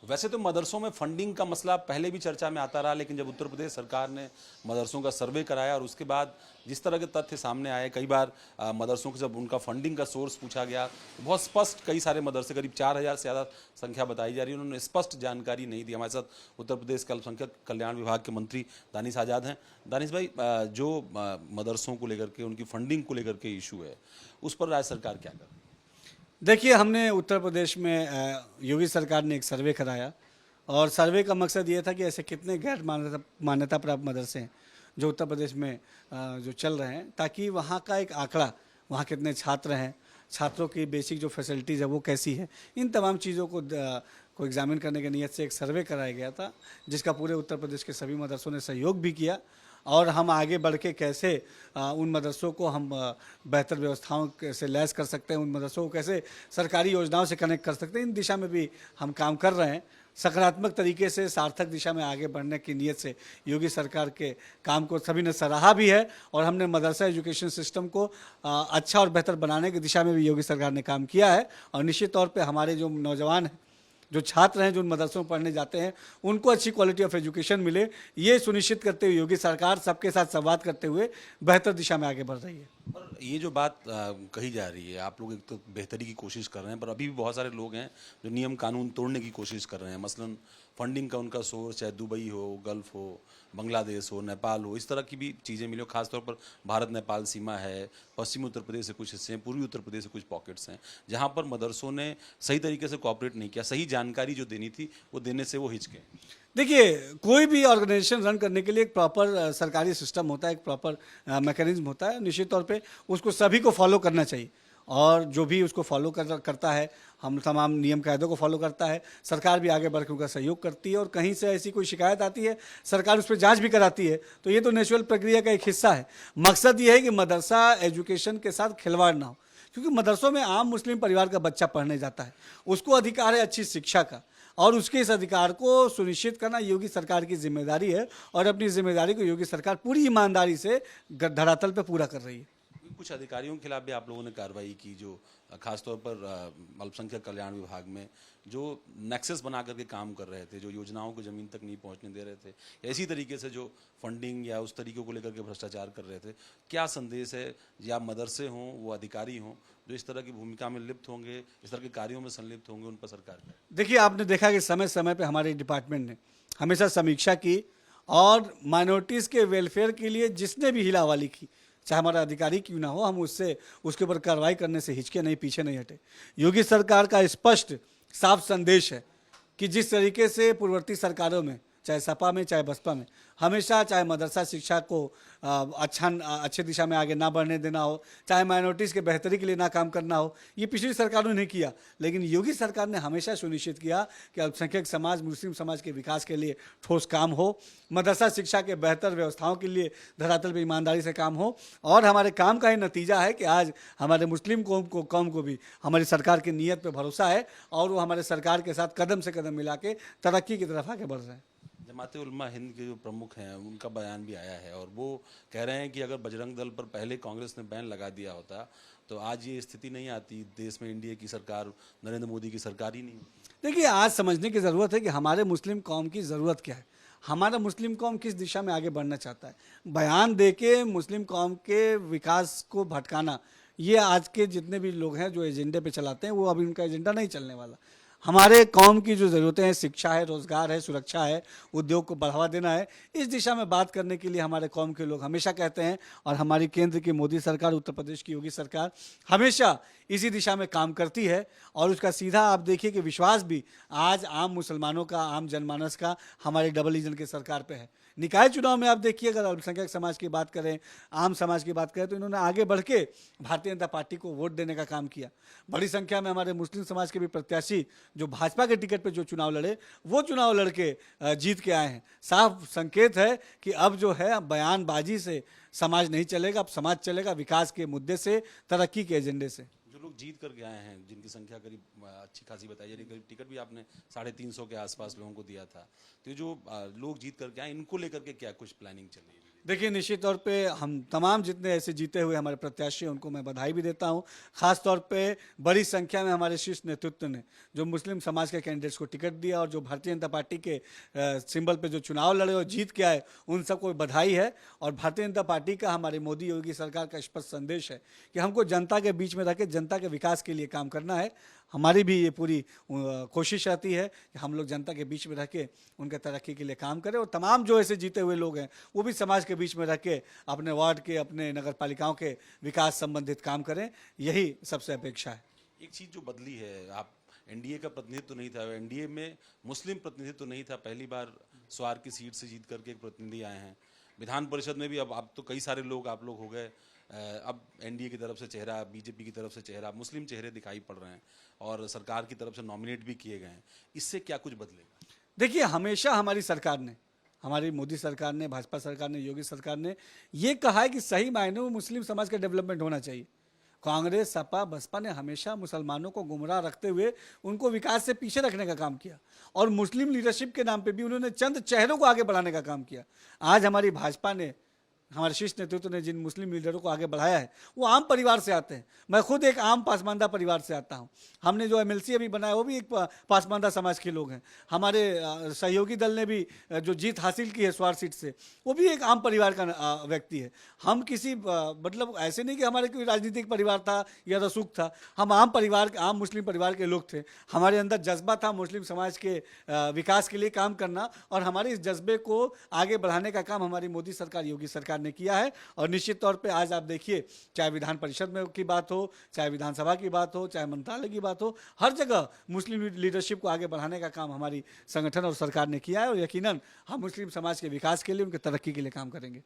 वैसे तो मदरसों में फंडिंग का मसला पहले भी चर्चा में आता रहा, लेकिन जब उत्तर प्रदेश सरकार ने मदरसों का सर्वे कराया और उसके बाद जिस तरह के तथ्य सामने आए, कई बार मदरसों को जब उनका फंडिंग का सोर्स पूछा गया तो बहुत स्पष्ट, कई सारे मदरसे, करीब 4000 से ज़्यादा संख्या बताई जा रही है, उन्होंने स्पष्ट जानकारी नहीं दी। हमारे साथ उत्तर प्रदेश के अल्पसंख्यक कल्याण विभाग के मंत्री दानिश आज़ाद हैं। दानिश भाई, जो मदरसों को लेकर के, उनकी फंडिंग को लेकर के इशू है, उस पर राज्य सरकार क्या कर रही है? देखिए, हमने उत्तर प्रदेश में योगी सरकार ने एक सर्वे कराया और सर्वे का मकसद ये था कि ऐसे कितने गैर मान्यता प्राप्त मदरसे हैं जो उत्तर प्रदेश में जो चल रहे हैं, ताकि वहाँ का एक आंकड़ा, वहाँ कितने छात्र हैं, छात्रों की बेसिक जो फैसिलिटीज़ है वो कैसी है, इन तमाम चीज़ों को एग्जामिन करने की नीयत से एक सर्वे कराया गया था, जिसका पूरे उत्तर प्रदेश के सभी मदरसों ने सहयोग भी किया। और हम आगे बढ़ के कैसे उन मदरसों को हम बेहतर व्यवस्थाओं से लैस कर सकते हैं, उन मदरसों को कैसे सरकारी योजनाओं से कनेक्ट कर सकते हैं, इन दिशा में भी हम काम कर रहे हैं। सकारात्मक तरीके से सार्थक दिशा में आगे बढ़ने की नीयत से योगी सरकार के काम को सभी ने सराहा भी है और हमने मदरसा एजुकेशन सिस्टम को अच्छा और बेहतर बनाने की दिशा में भी योगी सरकार ने काम किया है। और निश्चित तौर पे हमारे जो नौजवान हैं, जो छात्र हैं, जो उन मदरसों में पढ़ने जाते हैं, उनको अच्छी क्वालिटी ऑफ एजुकेशन मिले, ये सुनिश्चित करते हुए योगी सरकार सबके साथ संवाद करते हुए बेहतर दिशा में आगे बढ़ रही है। और ये जो बात कही जा रही है, आप लोग एक तो बेहतरी की कोशिश कर रहे हैं, पर अभी भी बहुत सारे लोग हैं जो नियम कानून तोड़ने की कोशिश कर रहे हैं। मसलन फंडिंग का उनका सोर्स चाहे दुबई हो, गल्फ हो, बांग्लादेश हो, नेपाल हो, इस तरह की भी चीज़ें मिली हो। खासतौर पर भारत नेपाल सीमा है, पश्चिमी उत्तर प्रदेश से कुछ हिस्से हैं, पूर्वी उत्तर प्रदेश से कुछ पॉकेट्स हैं, जहाँ पर मदरसों ने सही तरीके से कोऑपरेट नहीं किया, सही जानकारी जो देनी थी वो देने से वो हिचके। देखिए, कोई भी ऑर्गेनाइजेशन रन करने के लिए एक प्रॉपर सरकारी सिस्टम होता है, एक प्रॉपर मैकेनिज्म होता है। निश्चित तौर पे उसको सभी को फॉलो करना चाहिए और जो भी उसको फॉलो करता है, हम तमाम नियम कायदों को फॉलो करता है, सरकार भी आगे बढ़ के उनका सहयोग करती है। और कहीं से ऐसी कोई शिकायत आती है, सरकार उस पर जांच भी कराती है, तो ये तो नेचुरल प्रक्रिया का एक हिस्सा है। मकसद ये है कि मदरसा एजुकेशन के साथ खिलवाड़ ना हो, क्योंकि मदरसों में आम मुस्लिम परिवार का बच्चा पढ़ने जाता है, उसको अधिकार है अच्छी शिक्षा का, और उसके इस अधिकार को सुनिश्चित करना योगी सरकार की जिम्मेदारी है। और अपनी जिम्मेदारी को योगी सरकार पूरी ईमानदारी से धरातल पे पूरा कर रही है। कुछ अधिकारियों के खिलाफ भी आप लोगों ने कार्रवाई की, जो खासतौर पर अल्पसंख्यक कल्याण विभाग में जो नेक्सस बना करके काम कर रहे थे, जो योजनाओं को ज़मीन तक नहीं पहुंचने दे रहे थे, या इसी तरीके से जो फंडिंग या उस तरीकों को लेकर के भ्रष्टाचार कर रहे थे। क्या संदेश है, या मदरसे हों, वो अधिकारी हों, जो इस तरह की भूमिका में लिप्त होंगे, इस तरह के कार्यों में संलिप्त होंगे, उन पर सरकार का? देखिए, आपने देखा कि समय समय पे हमारे डिपार्टमेंट ने हमेशा समीक्षा की और माइनॉरिटीज़ के वेलफेयर के लिए जिसने भी हिलावाली की, चाहे हमारा अधिकारी क्यों ना हो, हम उसके ऊपर कार्रवाई करने से हिचके नहीं, पीछे नहीं हटे। योगी सरकार का स्पष्ट साफ संदेश है कि जिस तरीके से पूर्ववर्ती सरकारों में, चाहे सपा में चाहे बसपा में, हमेशा चाहे मदरसा शिक्षा को अच्छे दिशा में आगे ना बढ़ने देना हो, चाहे माइनॉरिटीज़ के बेहतरी के लिए ना काम करना हो, ये पिछली सरकारों ने किया। लेकिन योगी सरकार ने हमेशा सुनिश्चित किया कि अल्पसंख्यक समाज, मुस्लिम समाज के विकास के लिए ठोस काम हो, मदरसा शिक्षा के बेहतर व्यवस्थाओं के लिए धरातल पर ईमानदारी से काम हो। और हमारे काम का ही नतीजा है कि आज हमारे मुस्लिम कौम को भी हमारी सरकार की नीयत पर भरोसा है और वो हमारे सरकार के साथ कदम से कदम मिला के तरक्की की तरफ आगे बढ़ रहे हैं। जमाते उलमा हिंद के जो प्रमुख हैं, उनका बयान भी आया है और वो कह रहे हैं कि अगर बजरंग दल पर पहले कांग्रेस ने बैन लगा दिया होता तो आज ये स्थिति नहीं आती, देश में एनडीए की सरकार, नरेंद्र मोदी की सरकार ही नहीं होती। देखिए, आज समझने की ज़रूरत है कि हमारे मुस्लिम कौम की ज़रूरत क्या है, हमारा मुस्लिम कौम किस दिशा में आगे बढ़ना चाहता है। बयान दे के मुस्लिम कौम के विकास को भटकाना, ये आज के जितने भी लोग हैं जो एजेंडे पे चलाते हैं, वो अभी उनका एजेंडा नहीं चलने वाला। हमारे कौम की जो ज़रूरतें हैं, शिक्षा है, रोज़गार है, सुरक्षा है, उद्योग को बढ़ावा देना है, इस दिशा में बात करने के लिए हमारे कौम के लोग हमेशा कहते हैं। और हमारी केंद्र की मोदी सरकार, उत्तर प्रदेश की योगी सरकार हमेशा इसी दिशा में काम करती है। और उसका सीधा आप देखिए कि विश्वास भी आज आम मुसलमानों का, आम जनमानस का हमारे डबल इंजन की सरकार पे है। निकाय चुनाव में आप देखिए, अगर अल्पसंख्यक समाज की बात करें, आम समाज की बात करें, तो इन्होंने आगे बढ़ के भारतीय जनता पार्टी को वोट देने का काम किया। बड़ी संख्या में हमारे मुस्लिम समाज के भी प्रत्याशी जो भाजपा के टिकट पर जो चुनाव लड़े, वो चुनाव लड़के जीत के आए हैं। साफ संकेत है कि अब जो है बयानबाजी से समाज नहीं चलेगा, अब समाज चलेगा विकास के मुद्दे से, तरक्की के एजेंडे से। जो लोग जीत करके आए हैं, जिनकी संख्या करीब अच्छी खासी बताई जा रही है, करीब टिकट भी आपने 350 के आसपास लोगों को दिया था, तो ये जो लोग जीत करके आए, इनको लेकर के क्या कुछ प्लानिंग चल रही है? देखिए, निश्चित तौर पे हम तमाम जितने ऐसे जीते हुए हमारे प्रत्याशी हैं उनको मैं बधाई भी देता हूं। खास तौर पे बड़ी संख्या में हमारे शीर्ष नेतृत्व ने जो मुस्लिम समाज के कैंडिडेट्स को टिकट दिया और जो भारतीय जनता पार्टी के सिंबल पे जो चुनाव लड़े और जीत के आए, उन सबको बधाई है। और भारतीय जनता पार्टी का, हमारी मोदी योगी सरकार का स्पष्ट संदेश है कि हमको जनता के बीच में रह के जनता के विकास के लिए काम करना है। हमारी भी ये पूरी कोशिश रहती है कि हम लोग जनता के बीच में रह के उनके तरक्की के लिए काम करें। और तमाम जो ऐसे जीते हुए लोग हैं वो भी समाज के बीच में रह के अपने वार्ड के, अपने नगर पालिकाओं के विकास संबंधित काम करें, यही सबसे अपेक्षा है। एक चीज जो बदली है, आप एनडीए का प्रतिनिधित्व नहीं था, एनडीए में मुस्लिम प्रतिनिधित्व नहीं था, पहली बार स्वार की सीट से जीत करके एक प्रतिनिधि आए हैं। विधान परिषद में भी अब तो कई सारे लोग आप लोग हो गए, अब एनडीए की तरफ से चेहरा, बीजेपी की तरफ से चेहरा, मुस्लिम चेहरे दिखाई पड़ रहे हैं और सरकार की तरफ से नॉमिनेट भी किए गए हैं। इससे क्या कुछ बदलेगा? देखिए, हमेशा हमारी सरकार ने, हमारी मोदी सरकार ने, भाजपा सरकार ने, योगी सरकार ने ये कहा है कि सही मायनों में मुस्लिम समाज का डेवलपमेंट होना चाहिए। कांग्रेस, सपा, बसपा ने हमेशा मुसलमानों को गुमराह रखते हुए उनको विकास से पीछे रखने का काम किया और मुस्लिम लीडरशिप के नाम पे भी उन्होंने चंद चेहरों को आगे बढ़ाने का काम किया। आज हमारी भाजपा ने, हमारे शीर्ष नेतृत्व ने जिन मुस्लिम लीडरों को आगे बढ़ाया है वो आम परिवार से आते हैं। मैं खुद एक आम पासमानदा परिवार से आता हूं। हमने जो एमएलसी अभी बनाया वो भी एक पासमानदा समाज के लोग हैं। हमारे सहयोगी दल ने भी जो जीत हासिल की है स्वार सीट से, वो भी एक आम परिवार का व्यक्ति है। हम किसी मतलब ऐसे नहीं कि हमारे कोई राजनीतिक परिवार था या रसूख था, हम आम परिवार, आम मुस्लिम परिवार के लोग थे। हमारे अंदर जज्बा था मुस्लिम समाज के विकास के लिए काम करना, और हमारे इस जज्बे को आगे बढ़ाने का काम हमारी मोदी सरकार, योगी सरकार ने किया है। और निश्चित तौर पे आज आप देखिए, चाहे विधान परिषद में की बात हो, चाहे विधानसभा की बात हो, चाहे मंत्रालय की बात हो, हर जगह मुस्लिम लीडरशिप को आगे बढ़ाने का काम हमारी संगठन और सरकार ने किया है। और यकीनन हम मुस्लिम समाज के विकास के लिए, उनके तरक्की के लिए काम करेंगे।